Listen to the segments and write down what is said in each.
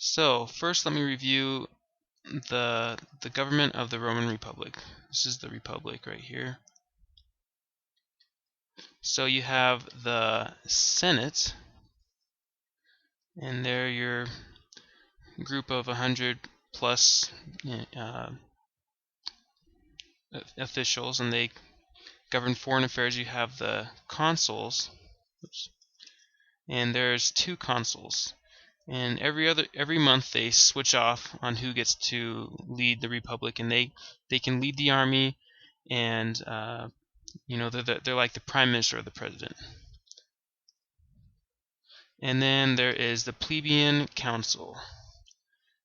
So first, let me review the government of the Roman Republic. This is the Republic right here. So you have the Senate, and they're your group of 100 plus officials, and they govern foreign affairs. You have the consuls, and there's 2 consuls. And every month they switch off on who gets to lead the republic, and they can lead the army, and they're like the prime minister or the president. And then there is the plebeian council,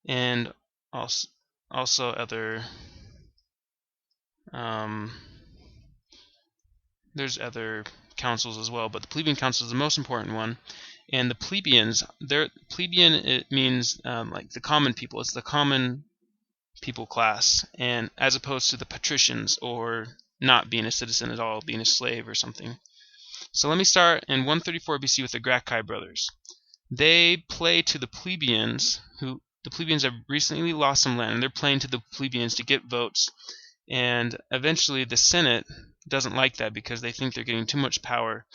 and also other there's other councils as well, but the plebeian council is the most important one. And the plebeians, plebeian, it means like the common people. It's the common people class, and as opposed to the patricians, or not being a citizen at all, being a slave or something. So let me start in 134 BC with the Gracchi brothers. They play to the plebeians, the plebeians have recently lost some land, and they're playing to the plebeians to get votes. And eventually the Senate doesn't like that because they think they're getting too much power.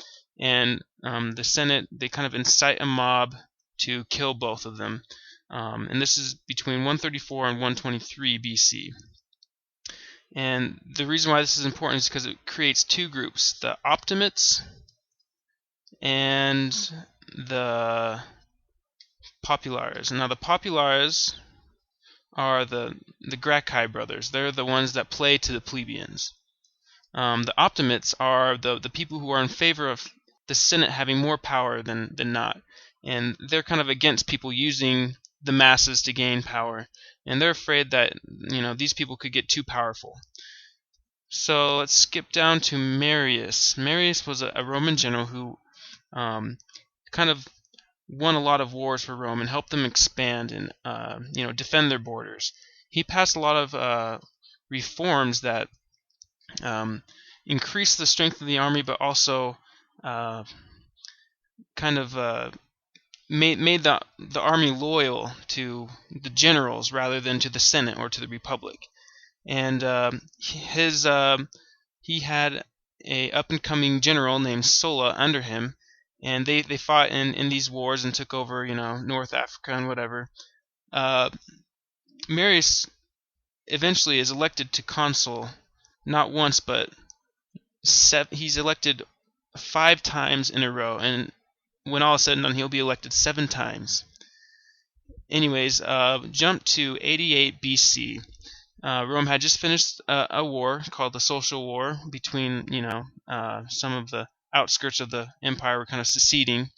And the Senate, they kind of incite a mob to kill both of them. And this is between 134 and 123 BC. And the reason why this is important is because it creates 2 groups, the Optimates and the Populares. Now the Populares are the Gracchi brothers. They're the ones that play to the plebeians. The Optimates are the people who are in favor of the Senate having more power than not, and they're kind of against people using the masses to gain power, and they're afraid that these people could get too powerful. So let's skip down to Marius. Marius was a Roman general who kind of won a lot of wars for Rome and helped them expand and defend their borders. He passed a lot of reforms that increased the strength of the army, but also made the army loyal to the generals rather than to the Senate or to the Republic. And he had a up-and-coming general named Sulla under him, and they fought in these wars and took over North Africa and whatever. Marius eventually is elected to consul, not once but he's elected 5 times in a row, and when all is said and done, he'll be elected 7 times. Anyways, jump to 88 BC. Rome had just finished a war called the Social War between some of the outskirts of the empire were kind of seceding.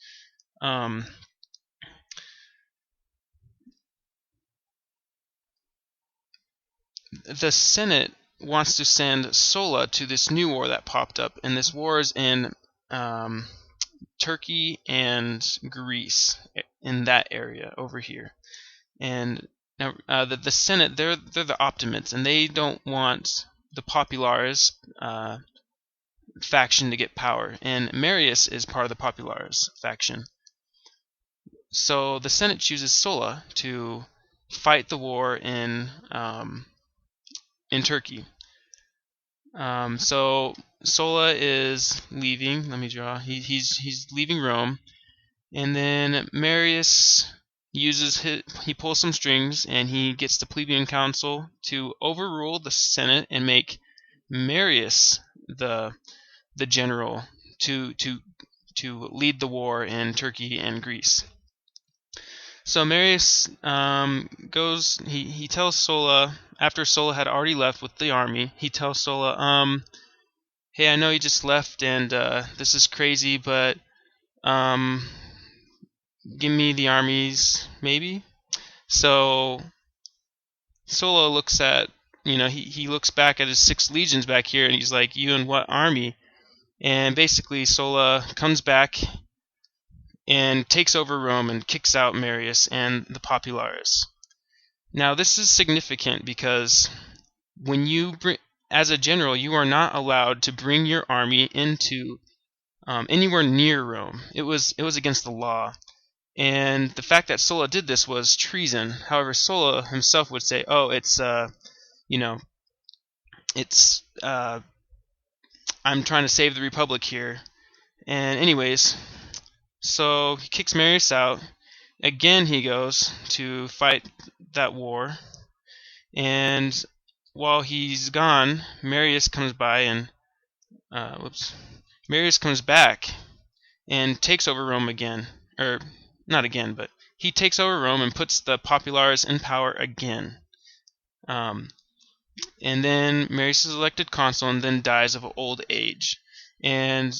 The Senate wants to send Sulla to this new war that popped up, and this war is in Turkey and Greece, in that area over here. And now the Senate, they're the Optimates, and they don't want the Populares faction to get power, and Marius is part of the Populares faction. So the Senate chooses Sulla to fight the war in Turkey. So Sulla is leaving. Let me draw. He's leaving Rome, and then Marius he pulls some strings, and he gets the plebeian council to overrule the Senate and make Marius the general to lead the war in Turkey and Greece. So Marius goes. He tells Sulla, after Sulla had already left with the army, he tells Sulla, "Hey, I know you just left, and this is crazy, but give me the armies, maybe." So Sulla looks at, he looks back at his 6 legions back here, and he's like, "You and what army?" And basically Sulla comes back and takes over Rome and kicks out Marius and the Populares. Now this is significant because when as a general, you are not allowed to bring your army into anywhere near Rome. It was against the law. And the fact that Sulla did this was treason. However, Sulla himself would say, "Oh, it's you know, it's I'm trying to save the Republic here." And anyways, so he kicks Marius out. Again, he goes to fight that war, and while he's gone, Marius comes by and Marius comes back and takes over Rome again, or not again, but he takes over Rome and puts the Populares in power again. And then Marius is elected consul and then dies of old age. And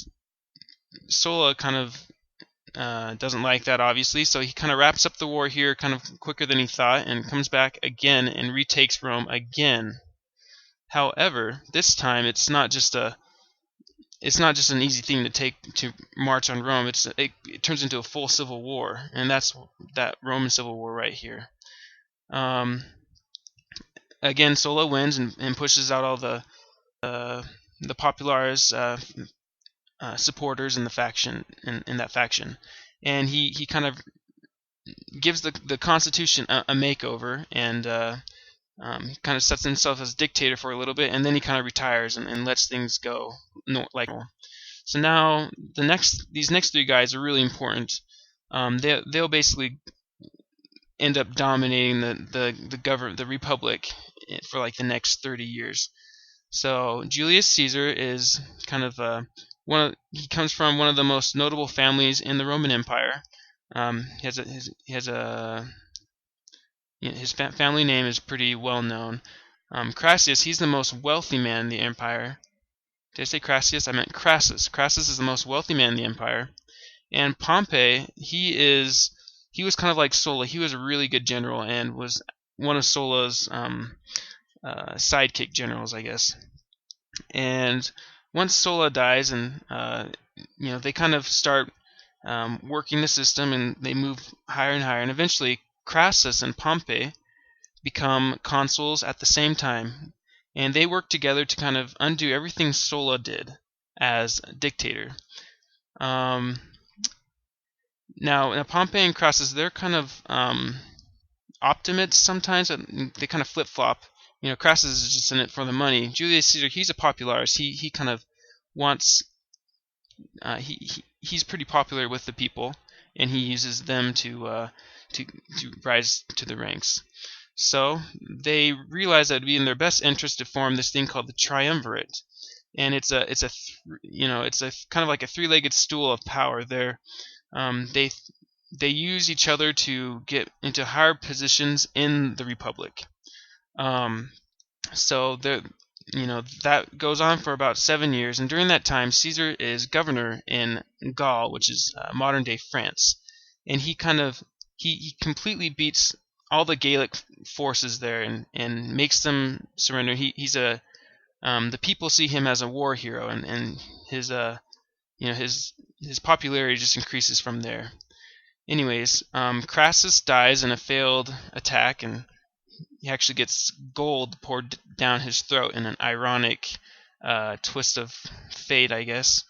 Sulla kind of doesn't like that, obviously, so he kind of wraps up the war here kind of quicker than he thought and comes back again and retakes Rome again. However, this time it's not just an easy thing to march on Rome. It turns into a full civil war, and that's that Roman civil war right here. Again, Sulla wins and pushes out all the Populares supporters in the faction in that faction, and he kind of gives the Constitution a makeover, and he kind of sets himself as dictator for a little bit, and then he kind of retires and lets things go like normal. So now these next three guys are really important. They'll basically end up dominating the Republic for like the next 30 years. So Julius Caesar is kind of he comes from one of the most notable families in the Roman Empire. His family name is pretty well known. Crassus, he's the most wealthy man in the empire. Did I say Crassus? I meant Crassus. Crassus is the most wealthy man in the empire. And Pompey, he was kind of like Sulla. He was a really good general and was one of Sulla's sidekick generals, I guess. And once Sulla dies, and they kind of start working the system, and they move higher and higher, and eventually Crassus and Pompey become consuls at the same time, and they work together to kind of undo everything Sulla did as dictator. Now Pompey and Crassus, they're kind of optimists sometimes. They kind of flip-flop. Crassus is just in it for the money. Julius Caesar, he's a popularis. He kind of wants. He's pretty popular with the people, and he uses them to rise to the ranks. So they realize that it would be in their best interest to form this thing called the triumvirate, and it's a kind of like a three-legged stool of power. They use each other to get into higher positions in the Republic. So that goes on for about 7 years, and during that time, Caesar is governor in Gaul, which is modern-day France, and he completely beats all the Gallic forces there and makes them surrender. The people see him as a war hero, and his popularity just increases from there. Anyways, Crassus dies in a failed attack, and he actually gets gold poured down his throat in an ironic twist of fate, I guess.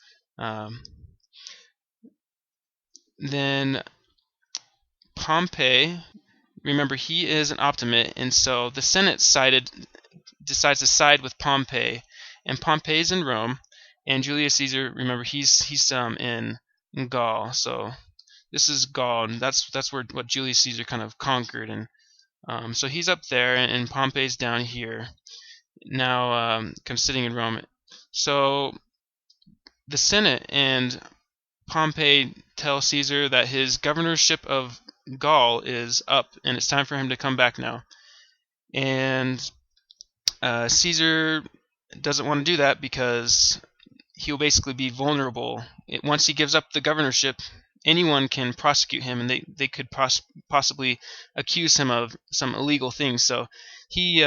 Then Pompey, remember, he is an optimate, and so the Senate decides to side with Pompey, and Pompey's in Rome, and Julius Caesar, remember, he's in Gaul. So this is Gaul, and that's what Julius Caesar kind of conquered, and so he's up there, and Pompey's down here. Now, kind of sitting in Rome. So the Senate and Pompey tell Caesar that his governorship of Gaul is up, and it's time for him to come back now. And Caesar doesn't want to do that because he'll basically be vulnerable. Once he gives up the governorship, anyone can prosecute him, and they could possibly accuse him of some illegal things. So he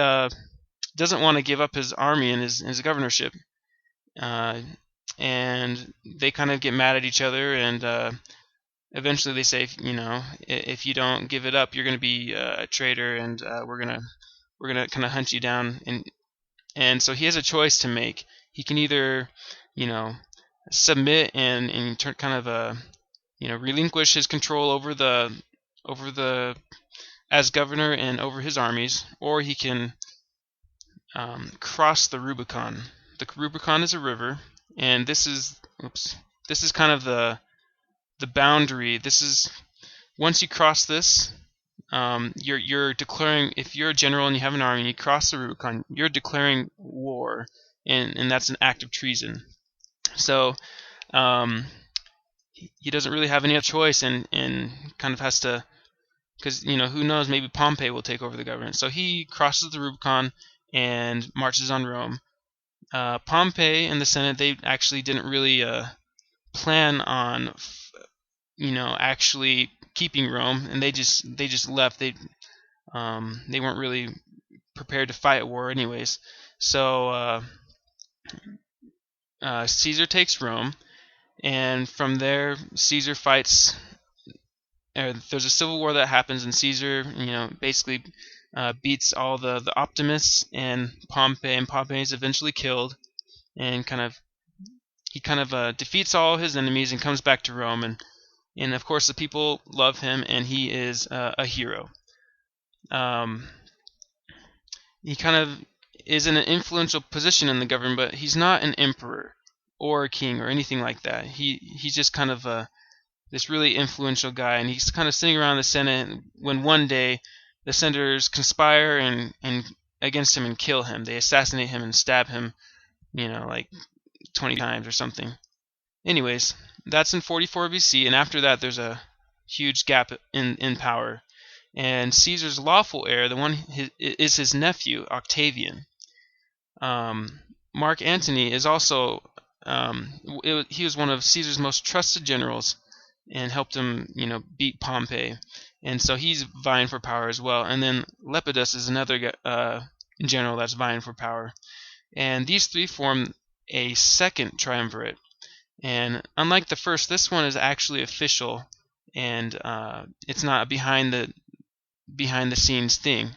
doesn't want to give up his army and his governorship. And they kind of get mad at each other, and eventually they say, if you don't give it up, you're going to be a traitor, and we're gonna kind of hunt you down. And so he has a choice to make. He can either, submit and turn kind of relinquish his control over the as governor and over his armies, or he can cross the Rubicon. The Rubicon is a river, and this is kind of the boundary. This is once you cross this, you're declaring. If you're a general and you have an army and you cross the Rubicon, you're declaring war, and that's an act of treason. So he doesn't really have any other choice, and kind of has to, because who knows, maybe Pompey will take over the government. So he crosses the Rubicon and marches on Rome. Pompey and the Senate, they actually didn't really plan on actually keeping Rome, and they just left. They weren't really prepared to fight a war anyways. So Caesar takes Rome, and from there Caesar fights. There's a civil war that happens, and Caesar, basically beats all the optimists and Pompey is eventually killed, and he defeats all his enemies and comes back to Rome, and of course the people love him, and he is a hero. He kind of is in an influential position in the government, but he's not an emperor or a king or anything like that. He's just kind of this really influential guy, and he's kind of sitting around the Senate when one day the senators conspire and against him and kill him. They assassinate him and stab him, like 20 times or something. Anyways, that's in 44 BC, and after that there's a huge gap in power. And Caesar's lawful heir, the one is his nephew, Octavian. Mark Antony is also he was one of Caesar's most trusted generals, and helped him, beat Pompey, and so he's vying for power as well. And then Lepidus is another general that's vying for power, and these three form a second triumvirate. And unlike the first, this one is actually official, and it's not a behind the scenes thing.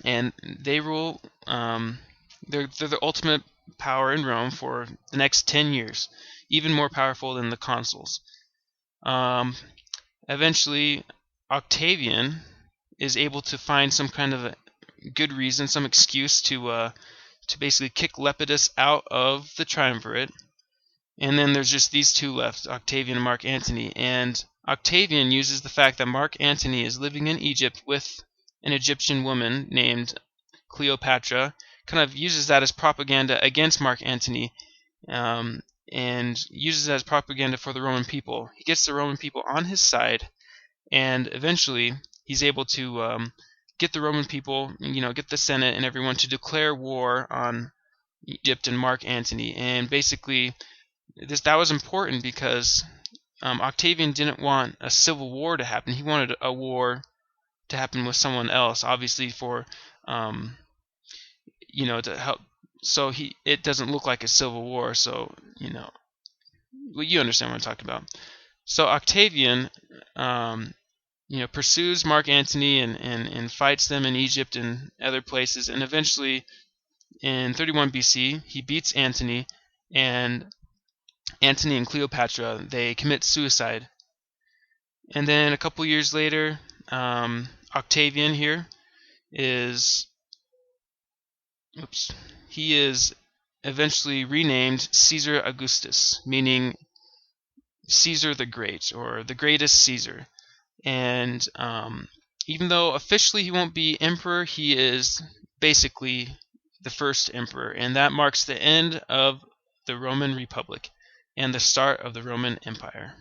And they rule. They're the ultimate power in Rome for the next 10 years, even more powerful than the consuls. Eventually, Octavian is able to find some kind of a good reason, some excuse to basically kick Lepidus out of the triumvirate, and then there's just these two left, Octavian and Mark Antony. And Octavian uses the fact that Mark Antony is living in Egypt with an Egyptian woman named Cleopatra, kind of uses that as propaganda against Mark Antony. And uses it as propaganda for the Roman people. He gets the Roman people on his side, and eventually he's able to get the Roman people, get the Senate and everyone to declare war on Egypt and Mark Antony. And basically, that was important because Octavian didn't want a civil war to happen. He wanted a war to happen with someone else, obviously for to help. So it doesn't look like a civil war. So well, you understand what I'm talking about. So Octavian, pursues Mark Antony and fights them in Egypt and other places, and eventually, in 31 BC, he beats Antony, and Antony and Cleopatra, they commit suicide. And then a couple years later, Octavian here is eventually renamed Caesar Augustus, meaning Caesar the Great, or the greatest Caesar. And even though officially he won't be emperor, he is basically the first emperor, and that marks the end of the Roman Republic and the start of the Roman Empire.